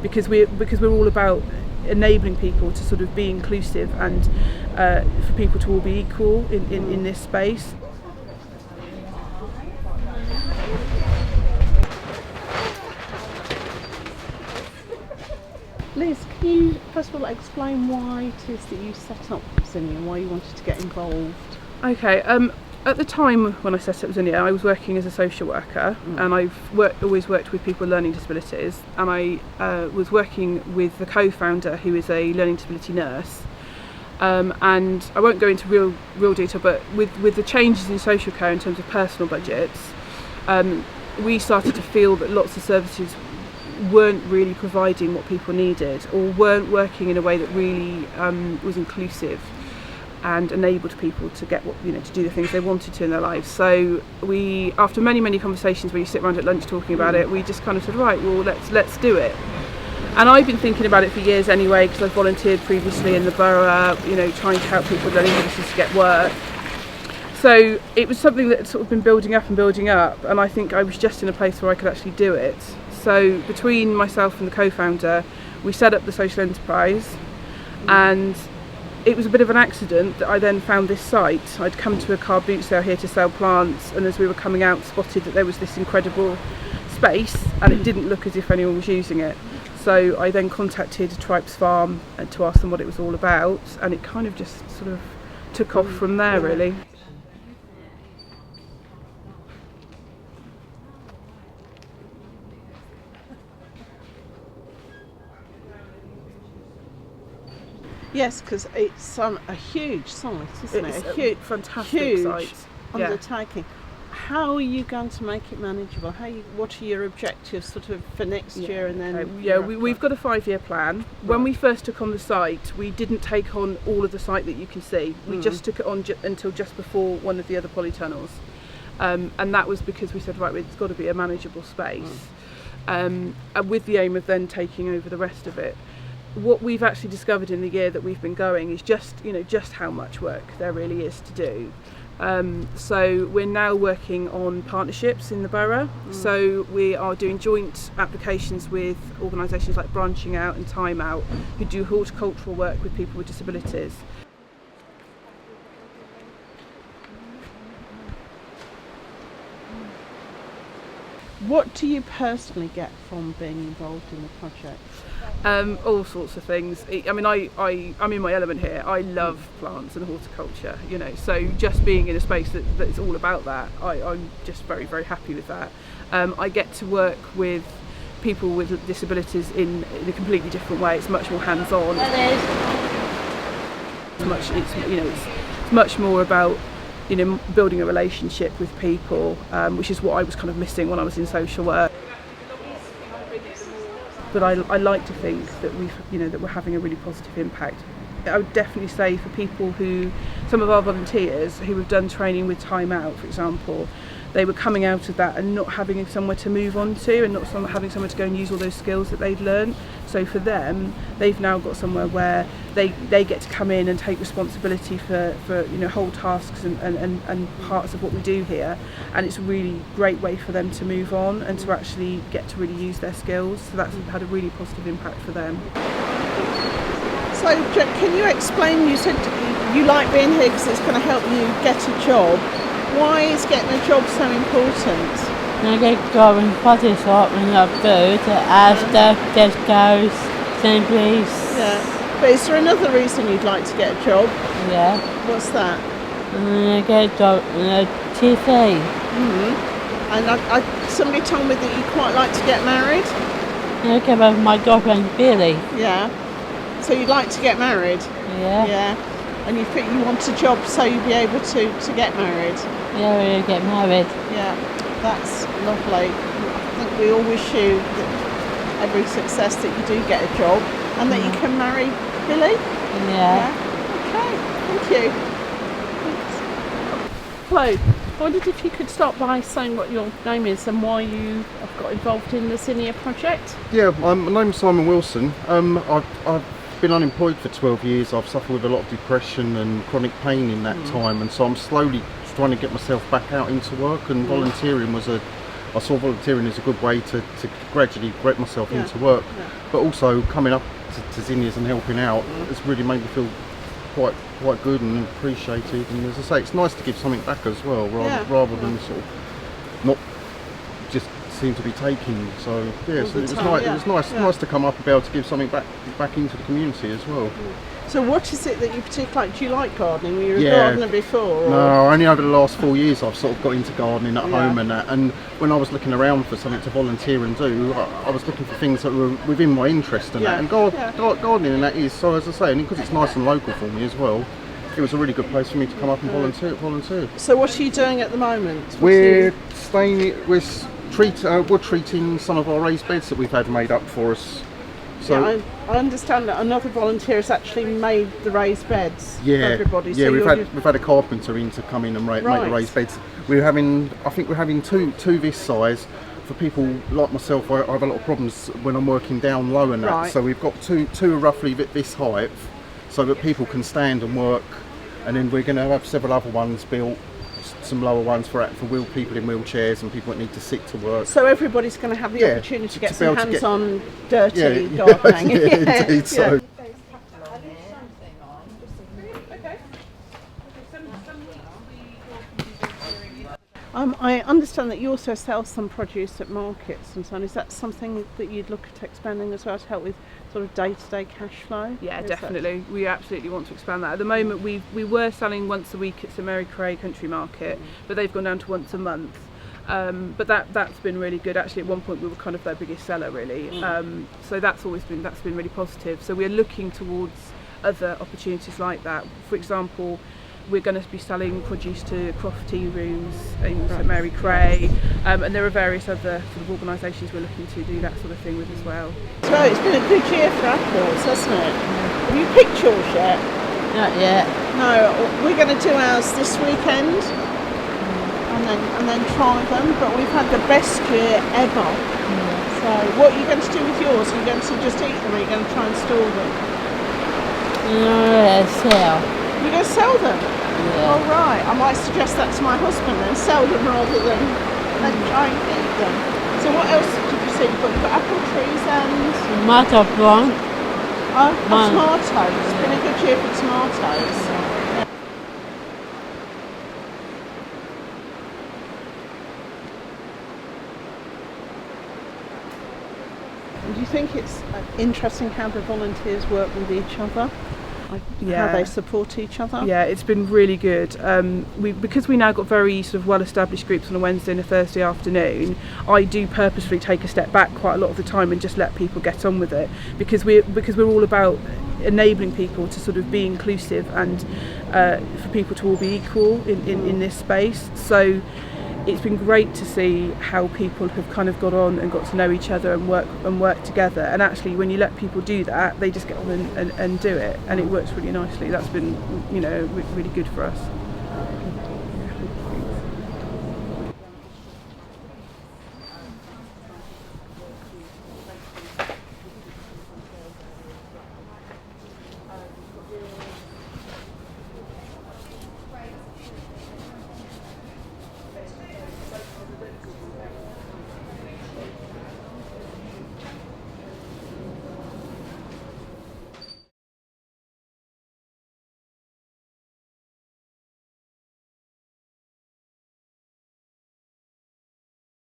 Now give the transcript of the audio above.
because we're all about enabling people to sort of be inclusive and for people to all be equal in this space. Liz, can you first of all explain why it is that you set up Zinnia, why you wanted to get involved? Okay, at the time when I set up Zinnia, I was working as a social worker, and I've always worked with people with learning disabilities, and I was working with the co-founder, who is a learning disability nurse. And I won't go into real detail, but with the changes in social care in terms of personal budgets, we started to feel that lots of services weren't really providing what people needed, or weren't working in a way that really was inclusive and enabled people to get to do the things they wanted to in their lives. So we, after many conversations where you sit around at lunch talking about it, we just kind of said, right, well, let's do it. And I've been thinking about it for years anyway, because I've volunteered previously in the borough, trying to help people with learning disabilities to get work. So it was something that had sort of been building up, and I think I was just in a place where I could actually do it. So between myself and the co-founder, we set up the social enterprise, and it was a bit of an accident that I then found this site. I'd come to a car boot sale here to sell plants, and as we were coming out, spotted that there was this incredible space, and it didn't look as if anyone was using it. So I then contacted Tripes Farm to ask them what it was all about, and it kind of just sort of took off from there, really. Yes, because it's a huge site, isn't it? A huge, fantastic site. Undertaking. How are you going to make it manageable? What are your objectives sort of for next year and then? We've got a 5-year plan. Right. When we first took on the site, we didn't take on all of the site that you can see. We just took it on until just before one of the other polytunnels. And that was because we said, right, it's got to be a manageable space. And with the aim of then taking over the rest of it. What we've actually discovered in the year that we've been going is just how much work there really is to do. So we're now working on partnerships in the borough. So we are doing joint applications with organisations like Branching Out and Time Out, who do horticultural work with people with disabilities. What do you personally get from being involved in the project? All sorts of things. I'm in my element here. I love plants and horticulture, so just being in a space that's all about that, I'm just very, very happy with that. I get to work with people with disabilities in a completely different way. It's much more hands-on. It's much more about building a relationship with people, which is what I was kind of missing when I was in social work. But I like to think that we're having a really positive impact. I would definitely say for people some of our volunteers who have done training with Time Out, for example, they were coming out of that and not having somewhere to move on to, and not having somewhere to go and use all those skills that they've learned. So for them, they've now got somewhere where they get to come in and take responsibility for whole tasks and parts of what we do here, and it's a really great way for them to move on and to actually get to really use their skills. So that's had a really positive impact for them. So can you explain, you said you like being here because it's going to help you get a job. Why is getting a job so important? I get a job in potty shop and got food at Asda, Tesco's, Simply's. Yeah. But is there another reason you'd like to get a job? Yeah. What's that? I get a job in TV. And somebody told me that you quite like to get married? I came over with my girlfriend Billy. Yeah. So you'd like to get married? Yeah. Yeah. And you think you want a job so you'll be able to get married? Yeah, we'll get married. Yeah, that's lovely. I think we all wish you every success that you do get a job and that you can marry Billy. Yeah. Okay, thank you. Thanks. Hello. I wondered if you could start by saying what your name is and why you have got involved in the Zinnia project. Yeah, my name's Simon Wilson. I've been unemployed for 12 years. I've suffered with a lot of depression and chronic pain in that time, and so I'm slowly trying to get myself back out into work, and volunteering was a I saw volunteering as a good way to gradually get myself Yeah. into work, Yeah. but also coming up to Zinnia's and helping out has really made me feel quite good and appreciated. And as I say, it's nice to give something back as well, rather than sort of not just seem to be taking. So yeah, so it was nice. It was nice to come up and be able to give something back into the community as well. So what is it that you particularly like? Do you like gardening? Were you a Yeah. gardener before? Or? No, only over the last 4 years I've sort of got into gardening at home and that. And when I was looking around for something to volunteer and do, I was looking for things that were within my interest and that. And gardening and that is, so as I say, and because it's nice and local for me as well, it was a really good place for me to come up and volunteer. So what are you doing at the moment? We're treating some of our raised beds that we've had made up for us. So I understand that another volunteer has actually made the raised beds for everybody. Yeah, So we've had a carpenter in to come in and make the raised beds. I think we're having two this size. For people like myself, I have a lot of problems when I'm working down low and that. Right. So we've got two roughly this height, so that people can stand and work. And then we're going to have several other ones built, some lower ones for people in wheelchairs and people that need to sit to work. So everybody's going to have the opportunity to get some hands-on dirty Yeah, gardening. yeah, indeed. So. I understand that you also sell some produce at markets and so on. Is that something that you'd look at expanding as well to help with sort of day-to-day cash flow? Yeah, definitely. We absolutely want to expand that. At the moment, we were selling once a week at St Mary Cray Country Market, but they've gone down to once a month. But that's been really good. Actually, at one point we were kind of their biggest seller, really. So that's been really positive. So we're looking towards other opportunities like that. For example, we're going to be selling produce to Croft Tea Rooms in St Mary Cray, and there are various other sort of organisations we're looking to do that sort of thing with as well. So it's been a good year for apples, hasn't it? Have you picked yours yet? Not yet. No, we're going to do ours this weekend and then try them, but we've had the best year ever. So what are you going to do with yours? Are you going to just eat them or are you going to try and store them? No, sell. You're going to sell them? Yeah. Oh right, I might suggest that to my husband and sell them rather than try and eat them. So what else did you see? You've got apple trees and... Tomato plant. Tomatoes. It's been a good year for tomatoes. Do you think it's interesting how the volunteers work with each other? How they support each other? Yeah, it's been really good. Because we now got very sort of well-established groups on a Wednesday and a Thursday afternoon, I do purposefully take a step back quite a lot of the time and just let people get on with it, because we're all about enabling people to sort of be inclusive and for people to all be equal in this space. So it's been great to see how people have kind of got on and got to know each other and work together. And actually, when you let people do that, they just get on and do it, and it works really nicely. That's been, really good for us.